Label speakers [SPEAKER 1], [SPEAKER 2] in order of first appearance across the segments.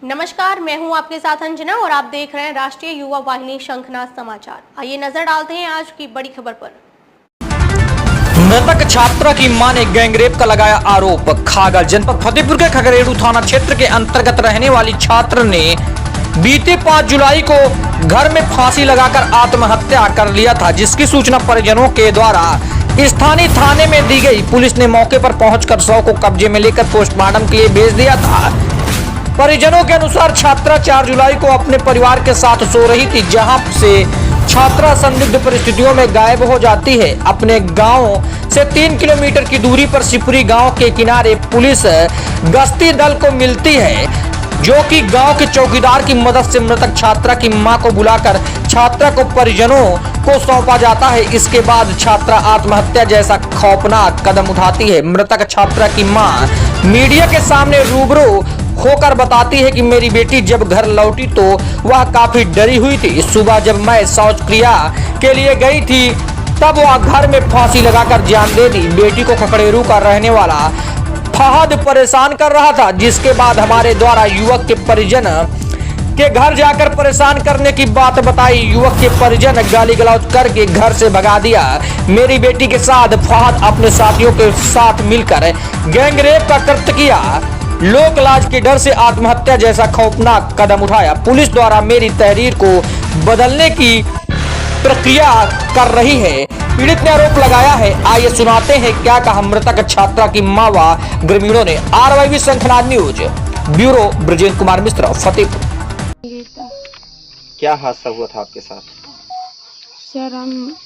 [SPEAKER 1] नमस्कार, मैं हूं आपके साथ अंजना और आप देख रहे हैं राष्ट्रीय युवा वाहिनी शंखनाद समाचार। आइए नजर डालते हैं आज की बड़ी खबर पर।
[SPEAKER 2] मृतक छात्रा की मां ने गैंगरेप का लगाया आरोप। खागल जनपद फतेहपुर के खगरेड़ू थाना क्षेत्र के अंतर्गत रहने वाली छात्र ने बीते 5 जुलाई को घर में फांसी लगाकर आत्महत्या कर लिया था, जिसकी सूचना परिजनों के द्वारा स्थानीय थाने में दी गई। पुलिस ने मौके पर पहुंचकर शव को कब्जे में लेकर पोस्टमार्टम के लिए भेज दिया था। परिजनों के अनुसार छात्रा 4 जुलाई को अपने परिवार के साथ सो रही थी, जहां से छात्रा संदिग्ध परिस्थितियों में गायब हो जाती है। अपने गांव से 3 किलोमीटर की दूरी पर शिवपुरी गांव के किनारे पुलिस गश्ती दल को मिलती है, जो कि गांव के चौकीदार की मदद से मृतक छात्रा की मां को बुलाकर छात्रा को परिजनों को सौंपा जाता है। इसके बाद छात्रा आत्महत्या जैसा खौफनाक कदम उठाती है। मृतक छात्रा की मां मीडिया के सामने रूबरू होकर बताती है कि मेरी बेटी जब घर लौटी तो वह काफी डरी हुई थी। सुबह जब मैं शौच क्रिया के लिए गई थी तब वह घर में फांसी लगाकर जान दे दी। बेटी को खगरेड़ू का रहने वाला फहद परेशान कर रहा था, जिसके बाद हमारे द्वारा युवक के परिजन के घर जाकर परेशान करने की बात बताई। युवक के परिजन गाली गलौज करके घर से भगा दिया। मेरी बेटी के साथ फहद अपने साथियों के साथ मिलकर गैंगरेप का कृत्य किया। लोक लाज के डर से आत्महत्या जैसा खौफनाक कदम उठाया। पुलिस द्वारा मेरी तहरीर को बदलने की प्रक्रिया कर रही है। पीड़ित ने आरोप लगाया है। आइए सुनाते हैं क्या कहा मृतक छात्रा की मां व ग्रामीणों ने। RYV शंखनाद न्यूज ब्यूरो ब्रजेंद्र कुमार मिश्रा, फतेहपुर।
[SPEAKER 3] क्या हादसा हुआ था आपके साथ?
[SPEAKER 4] सर, हम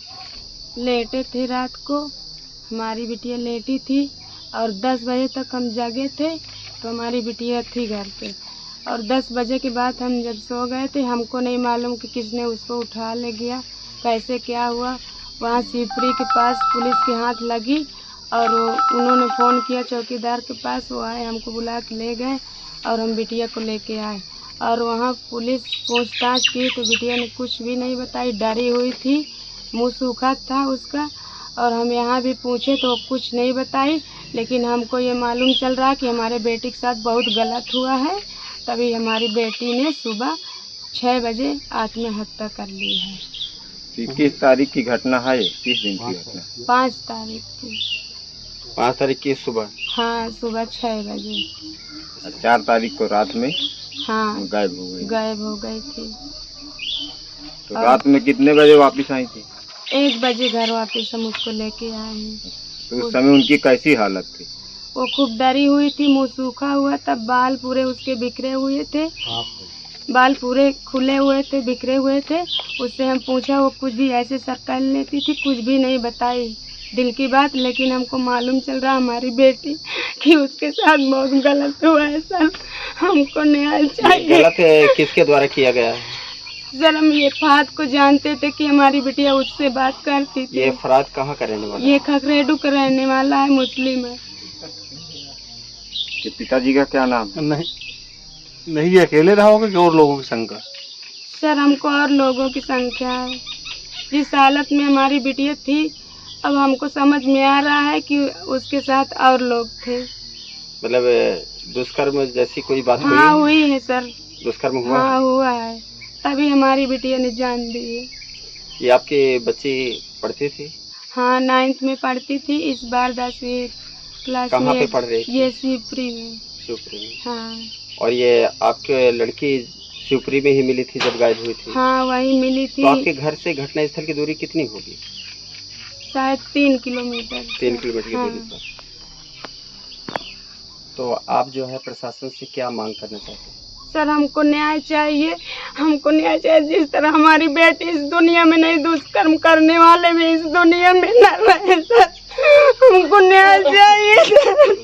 [SPEAKER 4] लेटे थे रात को, हमारी बिटिया लेटी थी और 10 बजे तक हम जागे थे तो हमारी बिटिया थी घर पे। और 10 बजे के बाद हम जब सो गए थे, हमको नहीं मालूम कि किसने उसको उठा ले गया, कैसे क्या हुआ। वहाँ शिवपुरी के पास पुलिस के हाथ लगी और उन्होंने फ़ोन किया चौकीदार के पास, वो आए, हमको बुला के ले गए और हम बिटिया को लेके आए। और वहाँ पुलिस पूछताछ की तो बिटिया ने कुछ भी नहीं बताई, डरी हुई थी, मुँह सूखा था उसका। और हम यहाँ भी पूछे तो कुछ नहीं बताई, लेकिन हमको ये मालूम चल रहा कि हमारे बेटी के साथ बहुत गलत हुआ है। तभी हमारी बेटी ने सुबह 6 बजे आत्महत्या कर ली है।
[SPEAKER 3] किस तारीख की घटना है? किस दिन की घटना?
[SPEAKER 4] 5 तारीख की।
[SPEAKER 3] 5 तारीख की सुबह?
[SPEAKER 4] हाँ, सुबह 6 बजे।
[SPEAKER 3] 4 तारीख को रात में?
[SPEAKER 4] हाँ,
[SPEAKER 3] गायब हो गई।
[SPEAKER 4] गायब हो गई थी।
[SPEAKER 3] तो रात में कितने बजे वापस आई थी?
[SPEAKER 4] 1 बजे घर वापस हम उसको लेके आए हैं।
[SPEAKER 3] तो उस समय उनकी कैसी हालत थी?
[SPEAKER 4] वो खूब डरी हुई थी, मुंह सूखा हुआ था, बाल पूरे उसके बिखरे हुए थे, बाल पूरे खुले हुए थे, बिखरे हुए थे। उससे हम पूछा, वो कुछ भी ऐसे सर कर लेती थी, कुछ भी नहीं बताई दिल की बात। लेकिन हमको मालूम चल रहा हमारी बेटी कि उसके साथ बहुत गलत हुआ है। सर, हमको न्याय चाहिए।
[SPEAKER 3] गलत है किसके द्वारा किया गया है?
[SPEAKER 4] सर, हम ये फहद को जानते थे कि हमारी बिटिया उससे बात करती थी।
[SPEAKER 3] ये फहद कहाँ का रहने वाला?
[SPEAKER 4] ये खगरेड़ू का रहने वाला है, मुस्लिम है।
[SPEAKER 3] ये पिताजी का क्या नाम?
[SPEAKER 5] नहीं, ये अकेले रहा होगा कि और लोगों की संख्या?
[SPEAKER 4] सर, हमको और लोगों की संख्या है। जिस हालत में हमारी बिटिया थी, अब हमको समझ में आ रहा है कि उसके साथ और लोग थे।
[SPEAKER 3] मतलब दुष्कर्म जैसी कोई बात?
[SPEAKER 4] हाँ, हुई है सर।
[SPEAKER 3] दुष्कर्म हुआ?
[SPEAKER 4] हाँ, हुआ है, तभी हमारी बिटिया ने जान दी है।
[SPEAKER 3] ये आपके बच्ची पढ़ती थी?
[SPEAKER 4] हाँ, 9th में पढ़ती थी, इस बार 10वीं क्लास में।
[SPEAKER 3] कहाँ पे पढ़ रही थी?
[SPEAKER 4] ये शिवपुरी में।
[SPEAKER 3] शिवपुरी में?
[SPEAKER 4] हाँ।
[SPEAKER 3] और ये आपके लड़की शिवपुरी में ही मिली थी जब गायब हुई थी?
[SPEAKER 4] हाँ, वही मिली थी।
[SPEAKER 3] तो आपके घर से घटना स्थल की दूरी कितनी होगी?
[SPEAKER 4] शायद 3 किलोमीटर।
[SPEAKER 3] 3 किलोमीटर की दूरी पर। तो आप जो है प्रशासन से क्या मांग करना चाहते हैं?
[SPEAKER 4] सर, हमको न्याय चाहिए, हमको न्याय चाहिए। जिस तरह हमारी बेटी इस दुनिया में नहीं, दुष्कर्म करने वाले भी इस दुनिया में न रहे। सर, हमको न्याय चाहिए सर,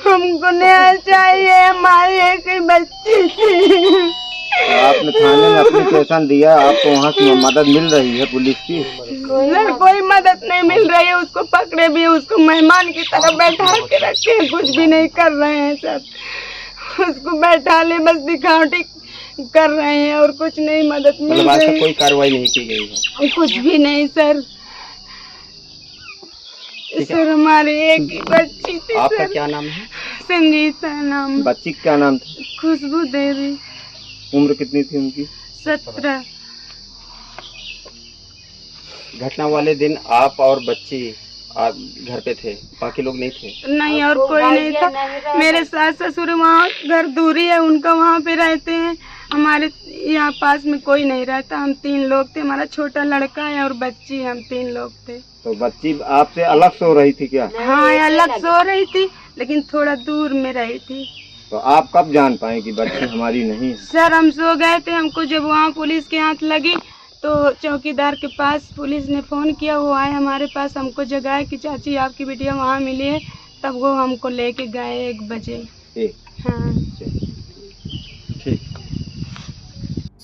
[SPEAKER 4] हमको न्याय चाहिए। हमारी एक ही बच्ची थी।
[SPEAKER 3] आपने थाने में एप्लीकेशन दिया, आपको वहाँ की मदद मिल रही है पुलिस की?
[SPEAKER 4] सर, कोई मदद नहीं मिल रही है। उसको पकड़े भी, उसको मेहमान की तरह बैठा के रखे, कुछ भी नहीं कर रहे हैं सर। उसको बैठा ले, बस दिखावटी कर रहे हैं और कुछ नहीं मदद मिल रही।
[SPEAKER 3] मतलब कोई कार्रवाई नहीं की गई है?
[SPEAKER 4] कुछ भी नहीं सर। सर, हमारी एक ही बच्ची थी।
[SPEAKER 3] आपका क्या नाम है?
[SPEAKER 4] संगीता नाम।
[SPEAKER 3] बच्ची का क्या नाम था?
[SPEAKER 4] खुशबू देवी।
[SPEAKER 3] उम्र कितनी थी उनकी?
[SPEAKER 4] 17।
[SPEAKER 6] घटना वाले दिन आप और बच्ची आप घर पे थे, बाकी लोग नहीं थे?
[SPEAKER 4] नहीं, और कोई नहीं था। मेरे सास ससुर वहाँ घर दूरी है उनका, वहाँ पे रहते हैं। हमारे यहाँ पास में कोई नहीं रहता। हम 3 लोग थे, हमारा छोटा लड़का है और बच्ची, हम 3 लोग थे।
[SPEAKER 3] तो बच्ची आपसे अलग सो रही थी क्या?
[SPEAKER 4] हाँ, अलग सो रही थी, लेकिन थोड़ा दूर में रही थी।
[SPEAKER 3] तो आप कब जान पाए कि बच्ची हमारी नहीं है?
[SPEAKER 4] सर, हम सो गए थे। हमको जब वहाँ पुलिस के हाथ लगी तो चौकीदार के पास पुलिस ने फ़ोन किया, वो आए हमारे पास, हमको जगाए कि चाची आपकी बिटिया वहाँ मिली है। तब वो हमको लेके गए 1 बजे। हाँ।
[SPEAKER 3] ठीक।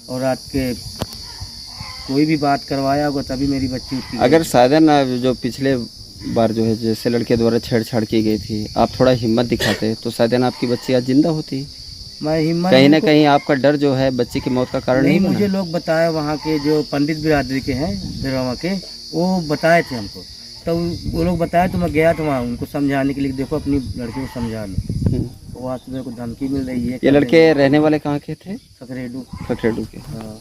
[SPEAKER 7] और आपके कोई भी बात करवाया होगा तभी मेरी बच्ची उठती।
[SPEAKER 6] अगर साधन जो पिछले बार जो है जैसे लड़के द्वारा छेड़छाड़ की गई थी, आप थोड़ा हिम्मत दिखाते तो साधन आपकी बच्ची आज जिंदा होती।
[SPEAKER 7] मैं हिम्मत
[SPEAKER 6] कहीं ना कहीं आपका डर जो है बच्ची की मौत का कारण
[SPEAKER 7] नहीं,
[SPEAKER 6] नहीं
[SPEAKER 7] मुझे
[SPEAKER 6] बना।
[SPEAKER 7] लोग बताए वहाँ के जो पंडित बिरादरी के हैं बिरवा के, वो बताए थे हमको। तो वो लोग बताए तो मैं गया था वहाँ उनको समझाने के लिए, देखो अपनी लड़की को समझा लो। तो वहाँ से मेरे को धमकी मिल रही है।
[SPEAKER 6] ये लड़के रहने वाले कहाँ के थे?
[SPEAKER 7] खकरेडू।
[SPEAKER 6] खखरेडू के।
[SPEAKER 7] हाँ।